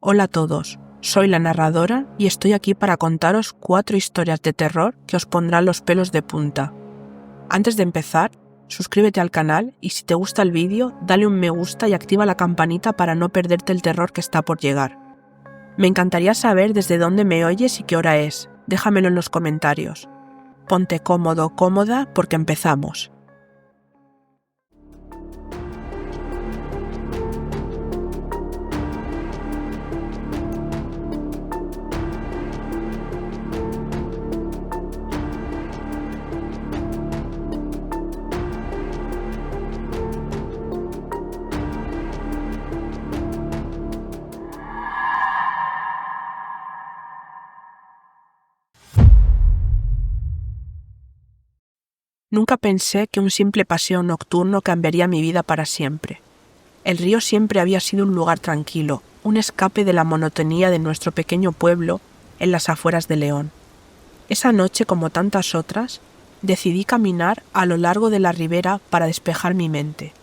Hola a todos, soy la narradora y estoy aquí para contaros 4 historias de terror que os pondrán los pelos de punta. Antes de empezar, suscríbete al canal y si te gusta el vídeo, dale un me gusta y activa la campanita para no perderte el terror que está por llegar. Me encantaría saber desde dónde me oyes y qué hora es, déjamelo en los comentarios. Ponte cómodo o cómoda porque empezamos. Nunca pensé que un simple paseo nocturno cambiaría mi vida para siempre. El río siempre había sido un lugar tranquilo, un escape de la monotonía de nuestro pequeño pueblo en las afueras de León. Esa noche, como tantas otras, decidí caminar a lo largo de la ribera para despejar mi mente.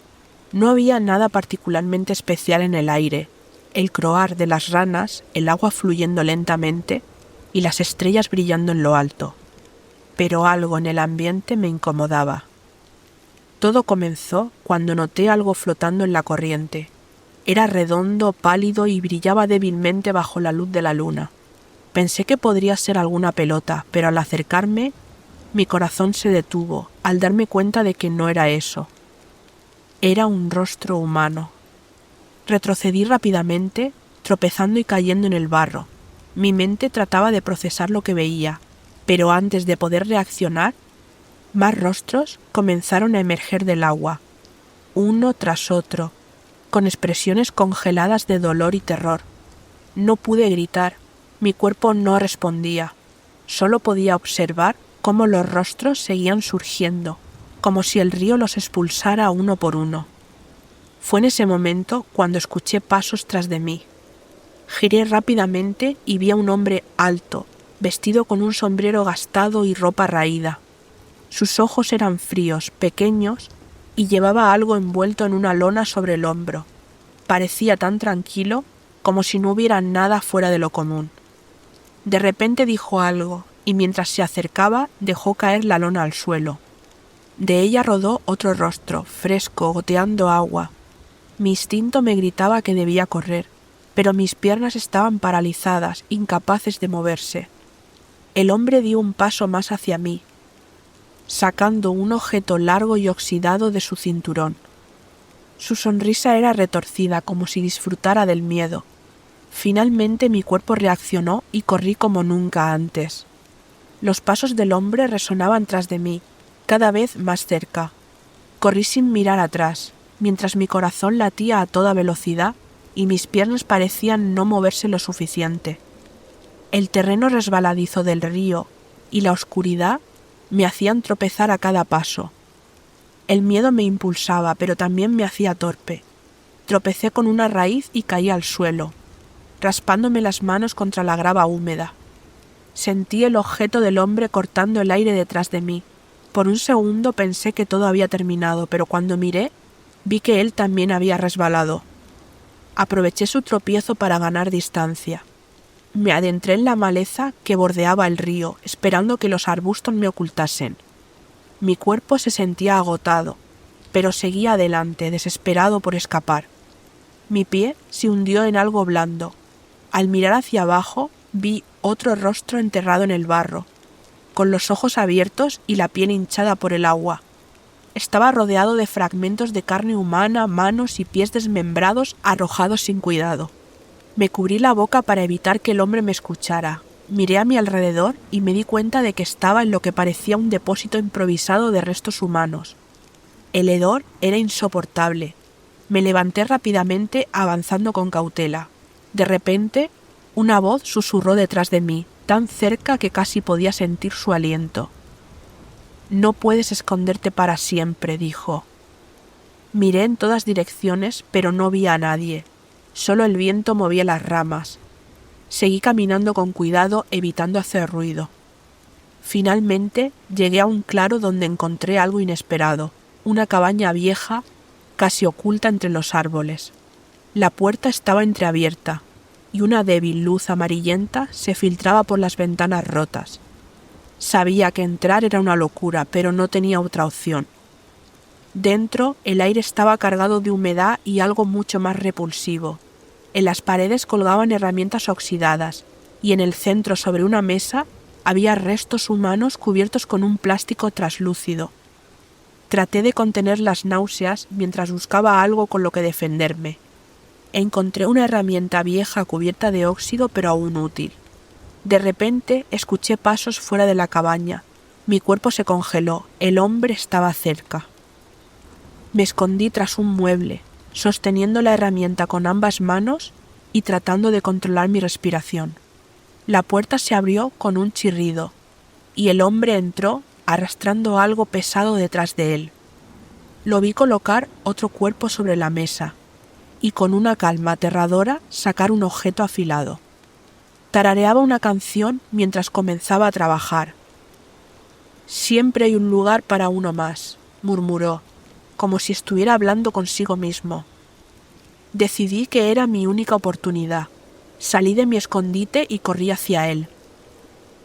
No había nada particularmente especial en el aire, el croar de las ranas, el agua fluyendo lentamente y las estrellas brillando en lo alto. Pero algo en el ambiente me incomodaba. Todo comenzó cuando noté algo flotando en la corriente. Era redondo, pálido y brillaba débilmente bajo la luz de la luna. Pensé que podría ser alguna pelota, pero al acercarme, mi corazón se detuvo al darme cuenta de que no era eso. Era un rostro humano. Retrocedí rápidamente, tropezando y cayendo en el barro. Mi mente trataba de procesar lo que veía, pero antes de poder reaccionar, más rostros comenzaron a emerger del agua, uno tras otro, con expresiones congeladas de dolor y terror. No pude gritar, mi cuerpo no respondía, solo podía observar cómo los rostros seguían surgiendo, como si el río los expulsara uno por uno. Fue en ese momento cuando escuché pasos tras de mí. Giré rápidamente y vi a un hombre alto, vestido con un sombrero gastado y ropa raída. Sus ojos eran fríos, pequeños, y llevaba algo envuelto en una lona sobre el hombro. Parecía tan tranquilo como si no hubiera nada fuera de lo común. De repente dijo algo, y mientras se acercaba dejó caer la lona al suelo. De ella rodó otro rostro, fresco, goteando agua. Mi instinto me gritaba que debía correr, pero mis piernas estaban paralizadas, incapaces de moverse. El hombre dio un paso más hacia mí, sacando un objeto largo y oxidado de su cinturón. Su sonrisa era retorcida, como si disfrutara del miedo. Finalmente mi cuerpo reaccionó y corrí como nunca antes. Los pasos del hombre resonaban tras de mí, cada vez más cerca. Corrí sin mirar atrás, mientras mi corazón latía a toda velocidad y mis piernas parecían no moverse lo suficiente. El terreno resbaladizo del río y la oscuridad me hacían tropezar a cada paso. El miedo me impulsaba, pero también me hacía torpe. Tropecé con una raíz y caí al suelo, raspándome las manos contra la grava húmeda. Sentí el objeto del hombre cortando el aire detrás de mí. Por un segundo pensé que todo había terminado, pero cuando miré, vi que él también había resbalado. Aproveché su tropiezo para ganar distancia. Me adentré en la maleza que bordeaba el río, esperando que los arbustos me ocultasen. Mi cuerpo se sentía agotado, pero seguía adelante, desesperado por escapar. Mi pie se hundió en algo blando. Al mirar hacia abajo, vi otro rostro enterrado en el barro, con los ojos abiertos y la piel hinchada por el agua. Estaba rodeado de fragmentos de carne humana, manos y pies desmembrados arrojados sin cuidado. Me cubrí la boca para evitar que el hombre me escuchara. Miré a mi alrededor y me di cuenta de que estaba en lo que parecía un depósito improvisado de restos humanos. El hedor era insoportable. Me levanté rápidamente, avanzando con cautela. De repente, una voz susurró detrás de mí, tan cerca que casi podía sentir su aliento. «No puedes esconderte para siempre», dijo. Miré en todas direcciones, pero no vi a nadie. Solo el viento movía las ramas. Seguí caminando con cuidado, evitando hacer ruido. Finalmente llegué a un claro donde encontré algo inesperado, una cabaña vieja, casi oculta entre los árboles. La puerta estaba entreabierta. y una débil luz amarillenta se filtraba por las ventanas rotas. Sabía que entrar era una locura, pero no tenía otra opción. Dentro, el aire estaba cargado de humedad y algo mucho más repulsivo. En las paredes colgaban herramientas oxidadas, y en el centro, sobre una mesa, había restos humanos cubiertos con un plástico traslúcido. Traté de contener las náuseas mientras buscaba algo con lo que defenderme. Encontré una herramienta vieja cubierta de óxido, pero aún útil. De repente escuché pasos fuera de la cabaña. Mi cuerpo se congeló. El hombre estaba cerca. Me escondí tras un mueble, sosteniendo la herramienta con ambas manos y tratando de controlar mi respiración. La puerta se abrió con un chirrido, y el hombre entró arrastrando algo pesado detrás de él. Lo vi colocar otro cuerpo sobre la mesa, y con una calma aterradora sacar un objeto afilado. Tarareaba una canción mientras comenzaba a trabajar. «Siempre hay un lugar para uno más», murmuró, como si estuviera hablando consigo mismo. Decidí que era mi única oportunidad. Salí de mi escondite y corrí hacia él.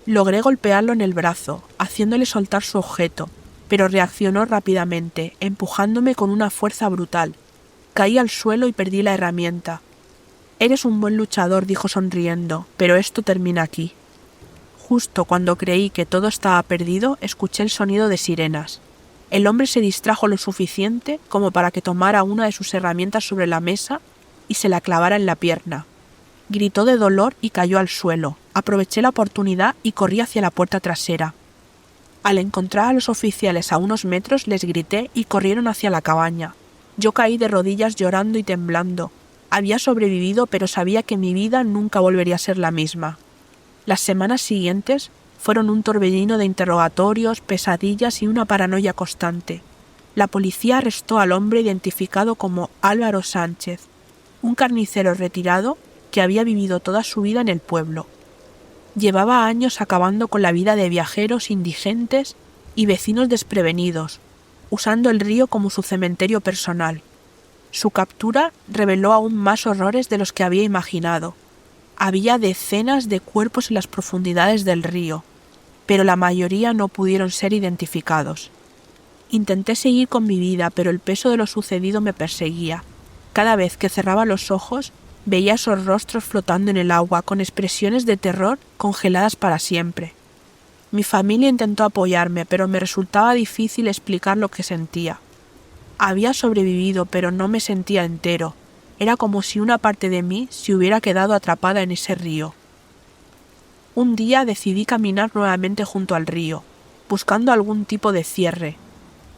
Logré golpearlo en el brazo, haciéndole soltar su objeto, pero reaccionó rápidamente, empujándome con una fuerza brutal. Caí al suelo y perdí la herramienta. «Eres un buen luchador», dijo sonriendo, «pero esto termina aquí». Justo cuando creí que todo estaba perdido, escuché el sonido de sirenas. El hombre se distrajo lo suficiente como para que tomara una de sus herramientas sobre la mesa y se la clavara en la pierna. Gritó de dolor y cayó al suelo. Aproveché la oportunidad y corrí hacia la puerta trasera. Al encontrar a los oficiales a unos metros, les grité y corrieron hacia la cabaña. Yo caí de rodillas llorando y temblando. Había sobrevivido, pero sabía que mi vida nunca volvería a ser la misma. Las semanas siguientes fueron un torbellino de interrogatorios, pesadillas y una paranoia constante. La policía arrestó al hombre identificado como Álvaro Sánchez, un carnicero retirado que había vivido toda su vida en el pueblo. Llevaba años acabando con la vida de viajeros indigentes y vecinos desprevenidos, usando el río como su cementerio personal. Su captura reveló aún más horrores de los que había imaginado. Había decenas de cuerpos en las profundidades del río, pero la mayoría no pudieron ser identificados. Intenté seguir con mi vida, pero el peso de lo sucedido me perseguía. Cada vez que cerraba los ojos, veía esos rostros flotando en el agua con expresiones de terror congeladas para siempre. Mi familia intentó apoyarme, pero me resultaba difícil explicar lo que sentía. Había sobrevivido, pero no me sentía entero. Era como si una parte de mí se hubiera quedado atrapada en ese río. Un día decidí caminar nuevamente junto al río, buscando algún tipo de cierre.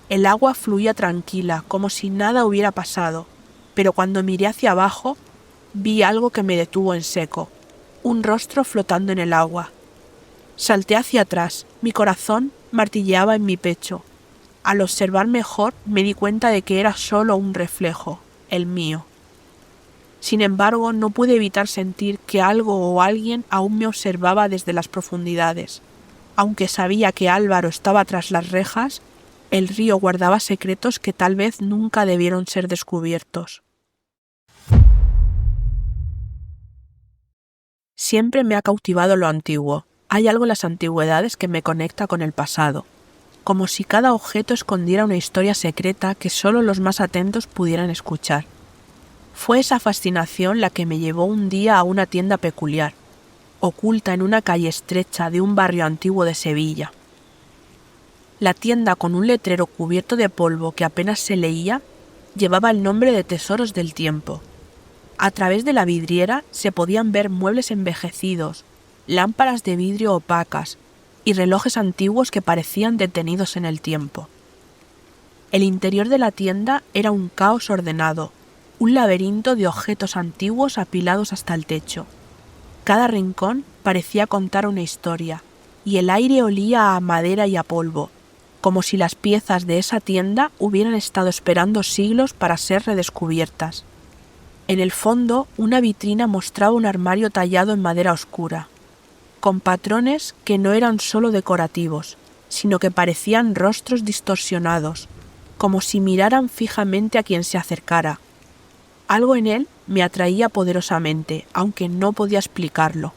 El agua fluía tranquila, como si nada hubiera pasado, pero cuando miré hacia abajo, vi algo que me detuvo en seco, un rostro flotando en el agua. Salté hacia atrás, mi corazón martilleaba en mi pecho. Al observar mejor, me di cuenta de que era solo un reflejo, el mío. Sin embargo, no pude evitar sentir que algo o alguien aún me observaba desde las profundidades. Aunque sabía que Álvaro estaba tras las rejas, el río guardaba secretos que tal vez nunca debieron ser descubiertos. Siempre me ha cautivado lo antiguo. Hay algo en las antigüedades que me conecta con el pasado, como si cada objeto escondiera una historia secreta que solo los más atentos pudieran escuchar. Fue esa fascinación la que me llevó un día a una tienda peculiar, oculta en una calle estrecha de un barrio antiguo de Sevilla. La tienda, con un letrero cubierto de polvo que apenas se leía, llevaba el nombre de Tesoros del Tiempo. A través de la vidriera se podían ver muebles envejecidos, lámparas de vidrio opacas y relojes antiguos que parecían detenidos en el tiempo. El interior de la tienda era un caos ordenado, un laberinto de objetos antiguos apilados hasta el techo. Cada rincón parecía contar una historia, y el aire olía a madera y a polvo, como si las piezas de esa tienda hubieran estado esperando siglos para ser redescubiertas. En el fondo, una vitrina mostraba un armario tallado en madera oscura, con patrones que no eran solo decorativos, sino que parecían rostros distorsionados, como si miraran fijamente a quien se acercara. Algo en él me atraía poderosamente, aunque no podía explicarlo.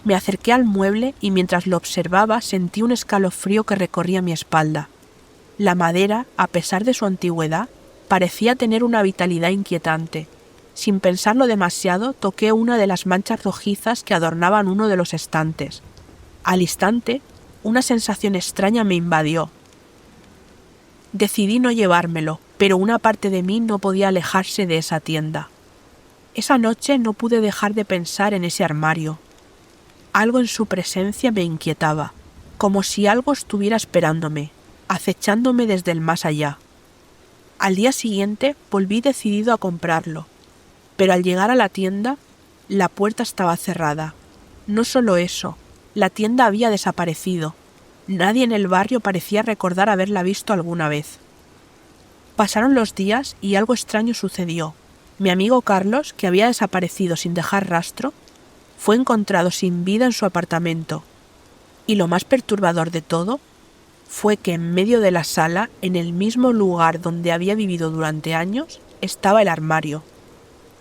Me acerqué al mueble y mientras lo observaba sentí un escalofrío que recorría mi espalda. La madera, a pesar de su antigüedad, parecía tener una vitalidad inquietante. Sin pensarlo demasiado, toqué una de las manchas rojizas que adornaban uno de los estantes. Al instante, una sensación extraña me invadió. Decidí no llevármelo, pero una parte de mí no podía alejarse de esa tienda. Esa noche no pude dejar de pensar en ese armario. Algo en su presencia me inquietaba, como si algo estuviera esperándome, acechándome desde el más allá. Al día siguiente volví decidido a comprarlo, pero al llegar a la tienda, la puerta estaba cerrada. No solo eso, la tienda había desaparecido. Nadie en el barrio parecía recordar haberla visto alguna vez. Pasaron los días y algo extraño sucedió. Mi amigo Carlos, que había desaparecido sin dejar rastro, fue encontrado sin vida en su apartamento. Y lo más perturbador de todo fue que en medio de la sala, en el mismo lugar donde había vivido durante años, estaba el armario.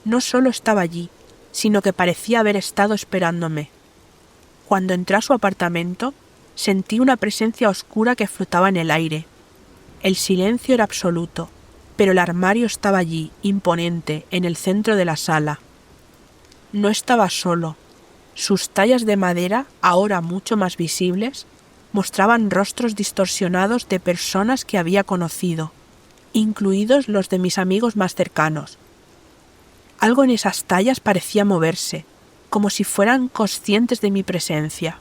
No solo estaba allí, sino que parecía haber estado esperándome. Cuando entré a su apartamento, sentí una presencia oscura que flotaba en el aire. El silencio era absoluto, pero el armario estaba allí, imponente, en el centro de la sala. No estaba solo. Sus tallas de madera, ahora mucho más visibles, mostraban rostros distorsionados de personas que había conocido, incluidos los de mis amigos más cercanos. Algo en esas tallas parecía moverse, como si fueran conscientes de mi presencia.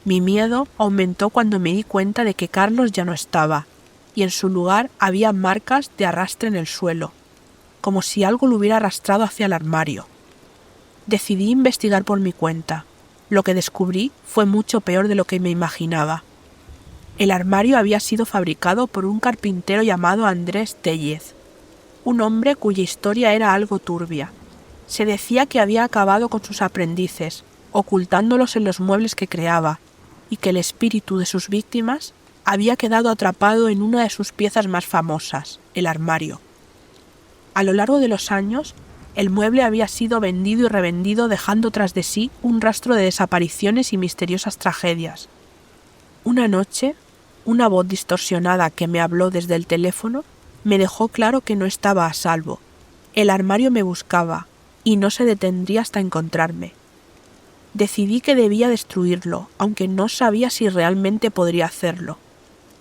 Mi miedo aumentó cuando me di cuenta de que Carlos ya no estaba, y en su lugar había marcas de arrastre en el suelo, como si algo lo hubiera arrastrado hacia el armario. Decidí investigar por mi cuenta. Lo que descubrí fue mucho peor de lo que me imaginaba. El armario había sido fabricado por un carpintero llamado Andrés Tellez, un hombre cuya historia era algo turbia. Se decía que había acabado con sus aprendices, ocultándolos en los muebles que creaba, y que el espíritu de sus víctimas había quedado atrapado en una de sus piezas más famosas, el armario. A lo largo de los años, el mueble había sido vendido y revendido dejando tras de sí un rastro de desapariciones y misteriosas tragedias. Una noche, una voz distorsionada que me habló desde el teléfono me dejó claro que no estaba a salvo. El armario me buscaba y no se detendría hasta encontrarme. Decidí que debía destruirlo, aunque no sabía si realmente podría hacerlo.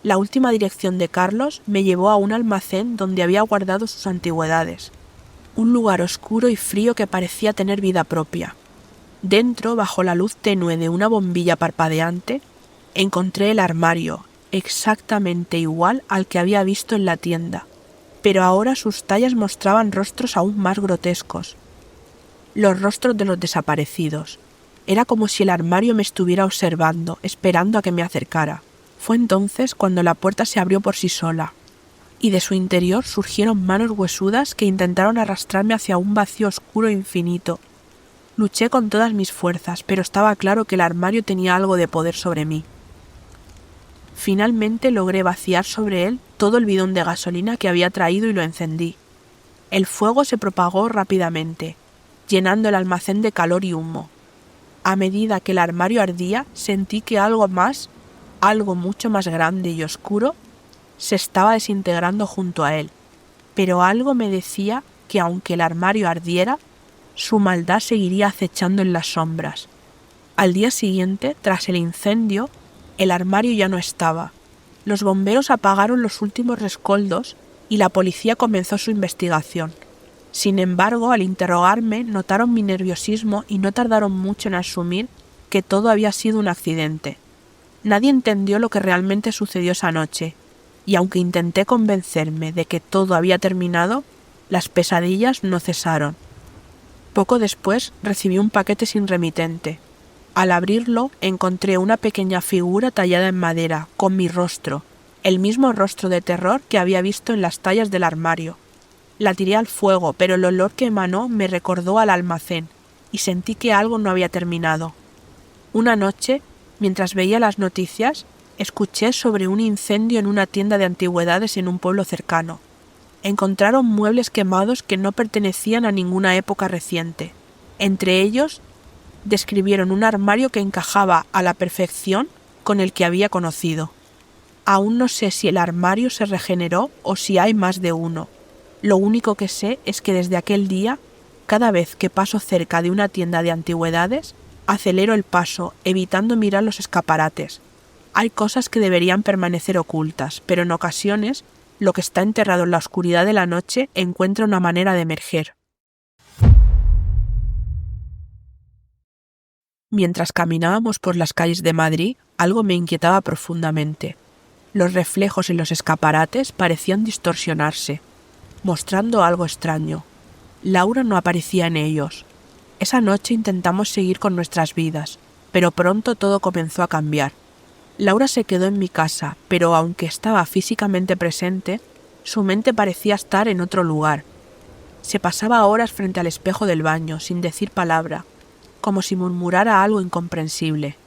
La última dirección de Carlos me llevó a un almacén donde había guardado sus antigüedades. Un lugar oscuro y frío que parecía tener vida propia. Dentro, bajo la luz tenue de una bombilla parpadeante, encontré el armario, exactamente igual al que había visto en la tienda, pero ahora sus tallas mostraban rostros aún más grotescos. Los rostros de los desaparecidos. Era como si el armario me estuviera observando, esperando a que me acercara. Fue entonces cuando la puerta se abrió por sí sola, y de su interior surgieron manos huesudas que intentaron arrastrarme hacia un vacío oscuro e infinito. Luché con todas mis fuerzas, pero estaba claro que el armario tenía algo de poder sobre mí. Finalmente logré vaciar sobre él todo el bidón de gasolina que había traído y lo encendí. El fuego se propagó rápidamente, llenando el almacén de calor y humo. A medida que el armario ardía, sentí que algo mucho más grande y oscuro, se estaba desintegrando junto a él, pero algo me decía que aunque el armario ardiera, su maldad seguiría acechando en las sombras. Al día siguiente, tras el incendio, el armario ya no estaba. Los bomberos apagaron los últimos rescoldos y la policía comenzó su investigación. Sin embargo, al interrogarme, notaron mi nerviosismo y no tardaron mucho en asumir que todo había sido un accidente. Nadie entendió lo que realmente sucedió esa noche, y aunque intenté convencerme de que todo había terminado, las pesadillas no cesaron. Poco después recibí un paquete sin remitente. Al abrirlo encontré una pequeña figura tallada en madera, con mi rostro, el mismo rostro de terror que había visto en las tallas del armario. La tiré al fuego, pero el olor que emanó me recordó al almacén, y sentí que algo no había terminado. Una noche, mientras veía las noticias, escuché sobre un incendio en una tienda de antigüedades en un pueblo cercano. Encontraron muebles quemados que no pertenecían a ninguna época reciente. Entre ellos, describieron un armario que encajaba a la perfección con el que había conocido. Aún no sé si el armario se regeneró o si hay más de uno. Lo único que sé es que desde aquel día, cada vez que paso cerca de una tienda de antigüedades, acelero el paso, evitando mirar los escaparates. Hay cosas que deberían permanecer ocultas, pero en ocasiones, lo que está enterrado en la oscuridad de la noche encuentra una manera de emerger. Mientras caminábamos por las calles de Madrid, algo me inquietaba profundamente. Los reflejos en los escaparates parecían distorsionarse, mostrando algo extraño. Laura no aparecía en ellos. Esa noche intentamos seguir con nuestras vidas, pero pronto todo comenzó a cambiar. Laura se quedó en mi casa, pero aunque estaba físicamente presente, su mente parecía estar en otro lugar. Se pasaba horas frente al espejo del baño, sin decir palabra, como si murmurara algo incomprensible.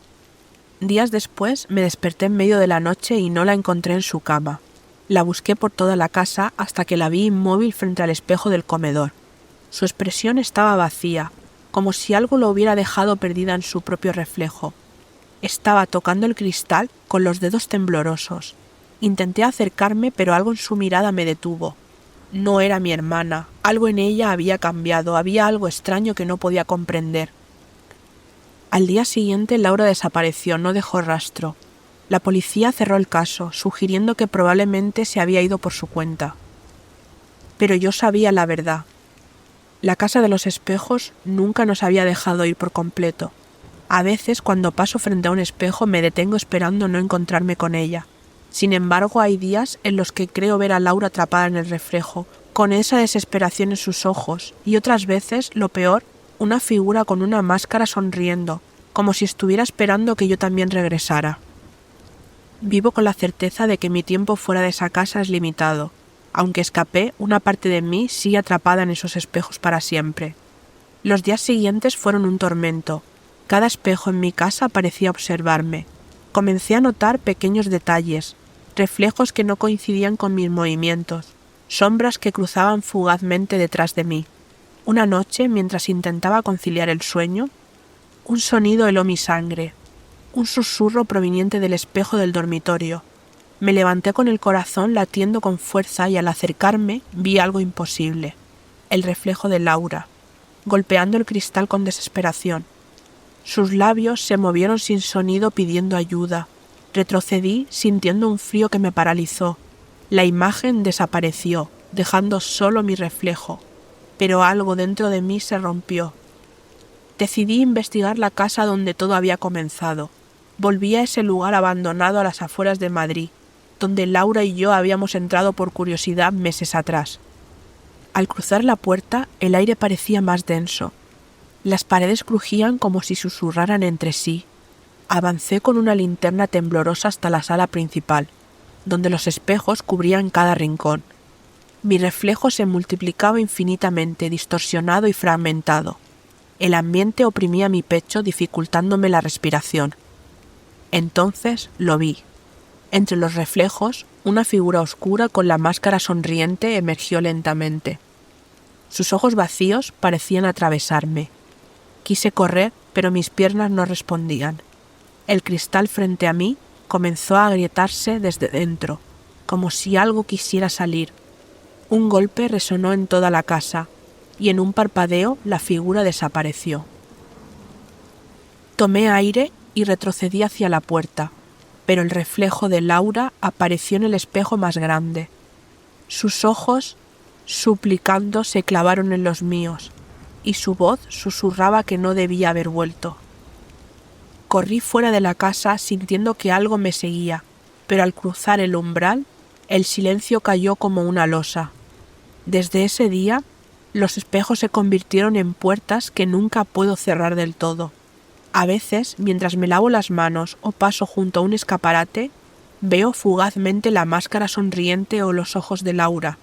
Días después me desperté en medio de la noche y no la encontré en su cama. La busqué por toda la casa hasta que la vi inmóvil frente al espejo del comedor. Su expresión estaba vacía, como si algo lo hubiera dejado perdida en su propio reflejo. Estaba tocando el cristal con los dedos temblorosos. Intenté acercarme, pero algo en su mirada me detuvo. No era mi hermana. Algo en ella había cambiado, había algo extraño que no podía comprender. Al día siguiente Laura desapareció, no dejó rastro. La policía cerró el caso, sugiriendo que probablemente se había ido por su cuenta. Pero yo sabía la verdad. La casa de los espejos nunca nos había dejado ir por completo. A veces, cuando paso frente a un espejo, me detengo esperando no encontrarme con ella. Sin embargo, hay días en los que creo ver a Laura atrapada en el reflejo, con esa desesperación en sus ojos, y otras veces, lo peor, una figura con una máscara sonriendo, como si estuviera esperando que yo también regresara. Vivo con la certeza de que mi tiempo fuera de esa casa es limitado. Aunque escapé, una parte de mí sigue atrapada en esos espejos para siempre. Los días siguientes fueron un tormento. Cada espejo en mi casa parecía observarme. Comencé a notar pequeños detalles, reflejos que no coincidían con mis movimientos, sombras que cruzaban fugazmente detrás de mí. Una noche, mientras intentaba conciliar el sueño, un sonido heló mi sangre, un susurro proveniente del espejo del dormitorio. Me levanté con el corazón latiendo con fuerza y al acercarme vi algo imposible, el reflejo de Laura, golpeando el cristal con desesperación. Sus labios se movieron sin sonido pidiendo ayuda. Retrocedí sintiendo un frío que me paralizó. La imagen desapareció, dejando solo mi reflejo, pero algo dentro de mí se rompió. Decidí investigar la casa donde todo había comenzado. Volví a ese lugar abandonado a las afueras de Madrid, donde Laura y yo habíamos entrado por curiosidad meses atrás. Al cruzar la puerta, el aire parecía más denso. Las paredes crujían como si susurraran entre sí. Avancé con una linterna temblorosa hasta la sala principal, donde los espejos cubrían cada rincón. Mi reflejo se multiplicaba infinitamente, distorsionado y fragmentado. El ambiente oprimía mi pecho, dificultándome la respiración. Entonces lo vi. Entre los reflejos, una figura oscura con la máscara sonriente emergió lentamente. Sus ojos vacíos parecían atravesarme. Quise correr, pero mis piernas no respondían. El cristal frente a mí comenzó a agrietarse desde dentro, como si algo quisiera salir. Un golpe resonó en toda la casa, y en un parpadeo la figura desapareció. Tomé aire y retrocedí hacia la puerta, pero el reflejo de Laura apareció en el espejo más grande. Sus ojos, suplicando, se clavaron en los míos, y su voz susurraba que no debía haber vuelto. Corrí fuera de la casa sintiendo que algo me seguía, pero al cruzar el umbral, el silencio cayó como una losa. Desde ese día, los espejos se convirtieron en puertas que nunca puedo cerrar del todo. A veces, mientras me lavo las manos o paso junto a un escaparate, veo fugazmente la máscara sonriente o los ojos de Laura.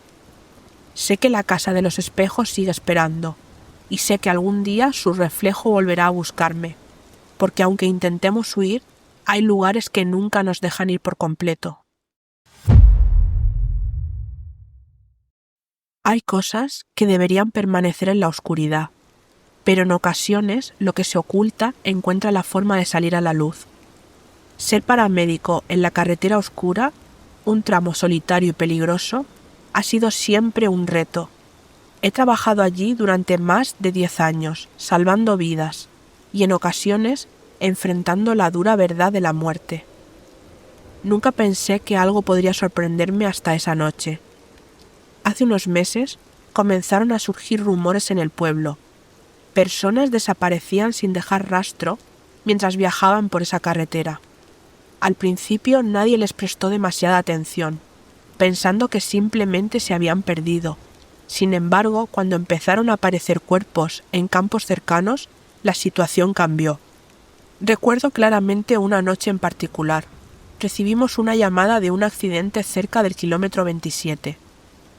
Sé que la casa de los espejos sigue esperando, y sé que algún día su reflejo volverá a buscarme, porque aunque intentemos huir, hay lugares que nunca nos dejan ir por completo. Hay cosas que deberían permanecer en la oscuridad, pero en ocasiones lo que se oculta encuentra la forma de salir a la luz. Ser paramédico en la carretera oscura, un tramo solitario y peligroso, ha sido siempre un reto. He trabajado allí durante más de 10 años, salvando vidas, y en ocasiones enfrentando la dura verdad de la muerte. Nunca pensé que algo podría sorprenderme hasta esa noche. Hace unos meses comenzaron a surgir rumores en el pueblo. Personas desaparecían sin dejar rastro mientras viajaban por esa carretera. Al principio nadie les prestó demasiada atención, pensando que simplemente se habían perdido. Sin embargo, cuando empezaron a aparecer cuerpos en campos cercanos, la situación cambió. Recuerdo claramente una noche en particular. Recibimos una llamada de un accidente cerca del kilómetro 27.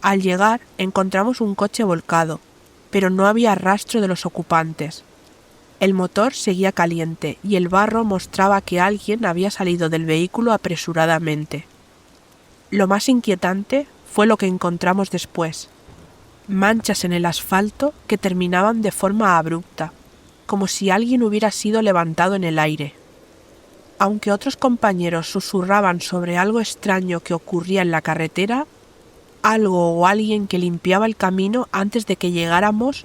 Al llegar, encontramos un coche volcado, pero no había rastro de los ocupantes. El motor seguía caliente y el barro mostraba que alguien había salido del vehículo apresuradamente. Lo más inquietante fue lo que encontramos después. Manchas en el asfalto que terminaban de forma abrupta, como si alguien hubiera sido levantado en el aire. Aunque otros compañeros susurraban sobre algo extraño que ocurría en la carretera, algo o alguien que limpiaba el camino antes de que llegáramos,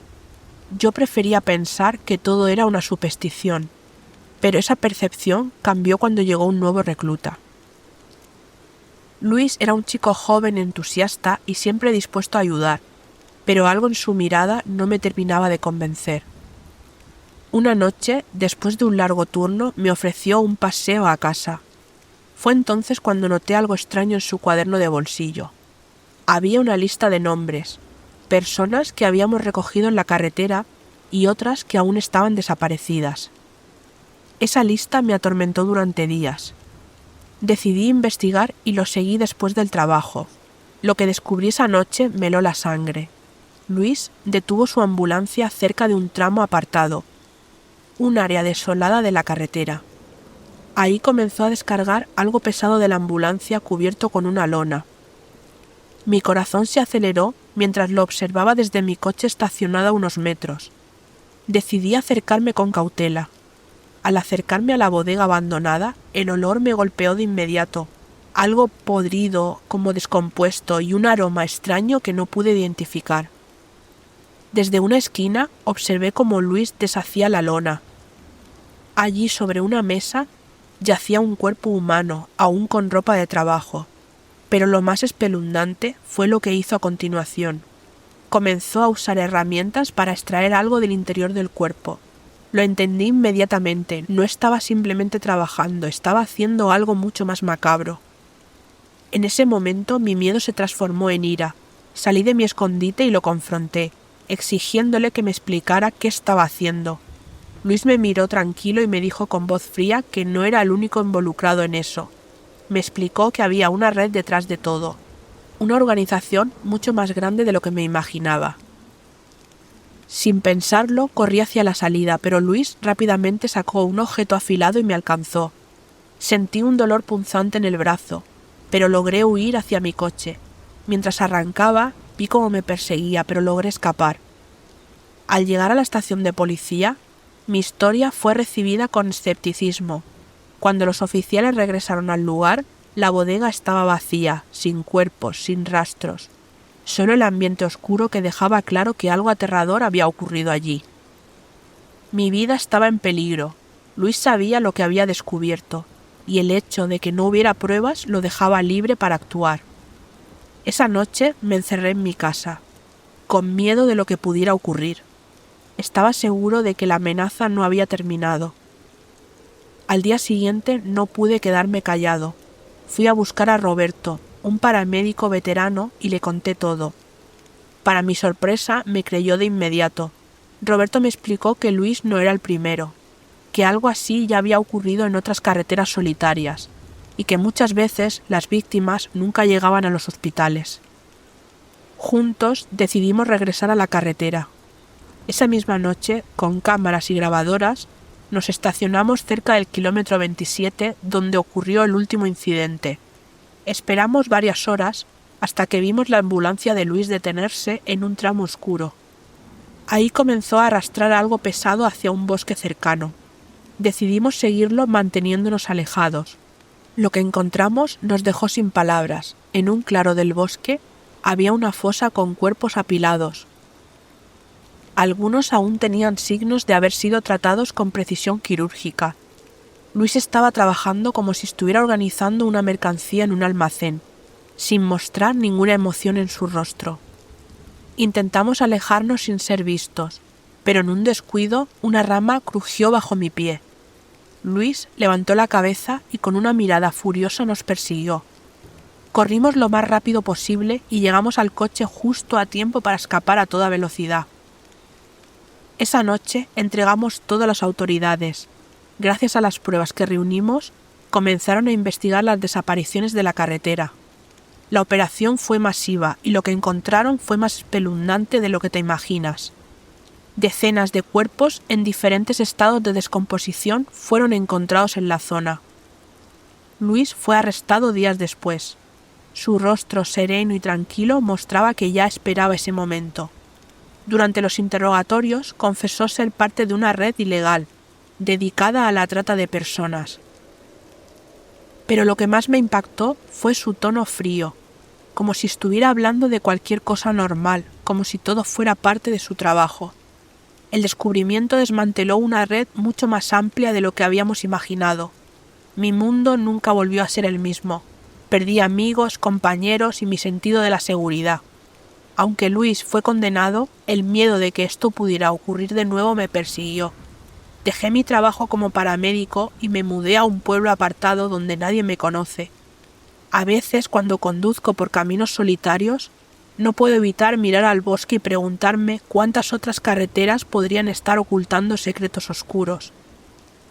yo prefería pensar que todo era una superstición, pero esa percepción cambió cuando llegó un nuevo recluta. Luis era un chico joven, entusiasta y siempre dispuesto a ayudar, pero algo en su mirada no me terminaba de convencer. Una noche, después de un largo turno, me ofreció un paseo a casa. Fue entonces cuando noté algo extraño en su cuaderno de bolsillo. Había una lista de nombres, personas que habíamos recogido en la carretera y otras que aún estaban desaparecidas. Esa lista me atormentó durante días. Decidí investigar y lo seguí después del trabajo. Lo que descubrí esa noche me heló la sangre. Luis detuvo su ambulancia cerca de un tramo apartado, un área desolada de la carretera. Ahí comenzó a descargar algo pesado de la ambulancia cubierto con una lona. Mi corazón se aceleró mientras lo observaba desde mi coche estacionado a unos metros. Decidí acercarme con cautela. Al acercarme a la bodega abandonada, el olor me golpeó de inmediato. Algo podrido, como descompuesto, y un aroma extraño que no pude identificar. Desde una esquina observé cómo Luis deshacía la lona. Allí, sobre una mesa, yacía un cuerpo humano, aún con ropa de trabajo. Pero lo más espeluznante fue lo que hizo a continuación. Comenzó a usar herramientas para extraer algo del interior del cuerpo. Lo entendí inmediatamente, no estaba simplemente trabajando, estaba haciendo algo mucho más macabro. En ese momento mi miedo se transformó en ira. Salí de mi escondite y lo confronté, exigiéndole que me explicara qué estaba haciendo. Luis me miró tranquilo y me dijo con voz fría que no era el único involucrado en eso. Me explicó que había una red detrás de todo, una organización mucho más grande de lo que me imaginaba. Sin pensarlo, corrí hacia la salida, pero Luis rápidamente sacó un objeto afilado y me alcanzó. Sentí un dolor punzante en el brazo, pero logré huir hacia mi coche. Mientras arrancaba, vi cómo me perseguía, pero logré escapar. Al llegar a la estación de policía, mi historia fue recibida con escepticismo. Cuando los oficiales regresaron al lugar, la bodega estaba vacía, sin cuerpos, sin rastros. Solo el ambiente oscuro que dejaba claro que algo aterrador había ocurrido allí. Mi vida estaba en peligro. Luis sabía lo que había descubierto, y el hecho de que no hubiera pruebas lo dejaba libre para actuar. Esa noche me encerré en mi casa, con miedo de lo que pudiera ocurrir. Estaba seguro de que la amenaza no había terminado. Al día siguiente no pude quedarme callado. Fui a buscar a Roberto, un paramédico veterano, y le conté todo. Para mi sorpresa, me creyó de inmediato. Roberto me explicó que Luis no era el primero, que algo así ya había ocurrido en otras carreteras solitarias, y que muchas veces las víctimas nunca llegaban a los hospitales. Juntos decidimos regresar a la carretera. Esa misma noche, con cámaras y grabadoras, nos estacionamos cerca del kilómetro 27, donde ocurrió el último incidente. Esperamos varias horas, hasta que vimos la ambulancia de Luis detenerse en un tramo oscuro. Ahí comenzó a arrastrar algo pesado hacia un bosque cercano. Decidimos seguirlo manteniéndonos alejados. Lo que encontramos nos dejó sin palabras. En un claro del bosque había una fosa con cuerpos apilados. Algunos aún tenían signos de haber sido tratados con precisión quirúrgica. Luis estaba trabajando como si estuviera organizando una mercancía en un almacén, sin mostrar ninguna emoción en su rostro. Intentamos alejarnos sin ser vistos, pero en un descuido una rama crujió bajo mi pie. Luis levantó la cabeza y con una mirada furiosa nos persiguió. Corrimos lo más rápido posible y llegamos al coche justo a tiempo para escapar a toda velocidad. Esa noche entregamos todo a las autoridades. Gracias a las pruebas que reunimos, comenzaron a investigar las desapariciones de la carretera. La operación fue masiva y lo que encontraron fue más espeluznante de lo que te imaginas. Decenas de cuerpos en diferentes estados de descomposición fueron encontrados en la zona. Luis fue arrestado días después. Su rostro sereno y tranquilo mostraba que ya esperaba ese momento. Durante los interrogatorios confesó ser parte de una red ilegal, dedicada a la trata de personas. Pero lo que más me impactó fue su tono frío, como si estuviera hablando de cualquier cosa normal, como si todo fuera parte de su trabajo. El descubrimiento desmanteló una red mucho más amplia de lo que habíamos imaginado. Mi mundo nunca volvió a ser el mismo. Perdí amigos, compañeros y mi sentido de la seguridad. Aunque Luis fue condenado, el miedo de que esto pudiera ocurrir de nuevo me persiguió. Dejé mi trabajo como paramédico y me mudé a un pueblo apartado donde nadie me conoce. A veces, cuando conduzco por caminos solitarios, no puedo evitar mirar al bosque y preguntarme cuántas otras carreteras podrían estar ocultando secretos oscuros.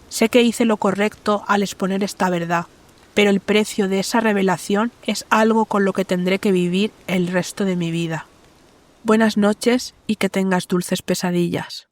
Sé que hice lo correcto al exponer esta verdad, pero el precio de esa revelación es algo con lo que tendré que vivir el resto de mi vida. Buenas noches y que tengas dulces pesadillas.